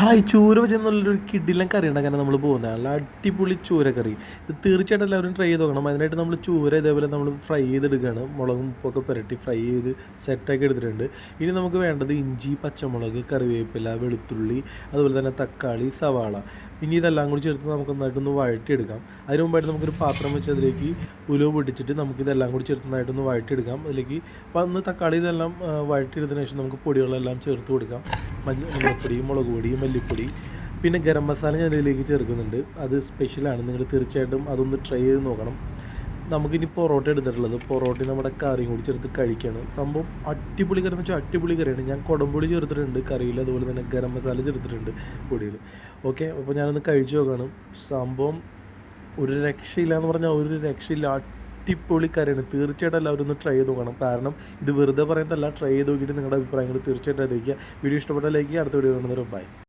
Hi ചൂര വെച്ചെന്നുള്ളൊരു കിടിലൻ കറി ഉണ്ടാക്കാൻ നമ്മൾ പോകുന്നത് നല്ല അടിപൊളി ചൂരക്കറി. ഇത് തീർച്ചയായിട്ടും എല്ലാവരും ട്രൈ ചെയ്ത് നോക്കണം. അതിനായിട്ട് നമ്മൾ ചൂര ഇതേപോലെ നമ്മൾ ഫ്രൈ ചെയ്തെടുക്കുകയാണ്. മുളകും ഉപ്പൊക്കെ പുരട്ടി ഫ്രൈ ചെയ്ത് സെറ്റാക്കി എടുത്തിട്ടുണ്ട്. ഇനി നമുക്ക് വേണ്ടത് ഇഞ്ചി, പച്ചമുളക്, കറിവേപ്പില, വെളുത്തുള്ളി, അതുപോലെ തന്നെ തക്കാളി, സവാള. ഇനി ഇതെല്ലാം കൂടി ചേർത്ത് നമുക്ക് നന്നായിട്ടൊന്ന് വഴറ്റിയെടുക്കാം. അതിന് മുമ്പായിട്ട് നമുക്കൊരു പാത്രം വെച്ച് അതിലേക്ക് ഉലുവ പൊട്ടിച്ചിട്ട് നമുക്കിതെല്ലാം കൂടി ചേർത്ത് നന്നായിട്ടൊന്ന് വഴറ്റിയെടുക്കാം. അതിലേക്ക് വന്ന് തക്കാളി ഇതെല്ലാം വഴറ്റിയെടുത്തതിന് ശേഷം നമുക്ക് പൊടികളെല്ലാം ചേർത്ത് കൊടുക്കാം. മഞ്ഞൾപ്പൊടി, മുളക് പൊടി, മല്ലിപ്പൊടി, പിന്നെ ഗരം മസാല ഞാൻ ഇതിലേക്ക് ചേർക്കുന്നുണ്ട്. അത് സ്പെഷ്യലാണ്, നിങ്ങൾ തീർച്ചയായിട്ടും അതൊന്ന് ട്രൈ ചെയ്ത് നോക്കണം. നമുക്കിനി പൊറോട്ട എടുത്തിട്ടുള്ളത്, പൊറോട്ട നമ്മുടെ കറിയും കൂടി ചേർത്ത് കഴിക്കുകയാണ്. സംഭവം അടിപൊളി കറി എന്ന് വെച്ചാൽ അടിപൊളി കറിയാണ്. ഞാൻ കുടംപൊടി ചേർത്തിട്ടുണ്ട് കറിയിൽ, അതുപോലെ തന്നെ ഗരം മസാല ചേർത്തിട്ടുണ്ട് പൊടിയിൽ. ഓക്കെ, അപ്പോൾ ഞാനൊന്ന് കഴിച്ചു നോക്കുകയാണ്. സംഭവം ഒരു രക്ഷയില്ല എന്ന് പറഞ്ഞാൽ ഒരു രക്ഷയില്ല, അടിപൊളി കറിയാണ്. തീർച്ചയായിട്ടും എല്ലാവരും ഒന്ന് ട്രൈ ചെയ്ത് നോക്കണം. കാരണം ഇത് വെറുതെ പറയുന്നതല്ല, ട്രൈ ചെയ്ത് നോക്കിയിട്ട് നിങ്ങളുടെ അഭിപ്രായങ്ങൾ തീർച്ചയായിട്ടും അറിയിക്കുക. വീഡിയോ ഇഷ്ടപ്പെട്ടാൽ ലൈക്ക് ചെയ്യുക. അടുത്ത വീഡിയോ കാണുന്നവരെ ബൈ.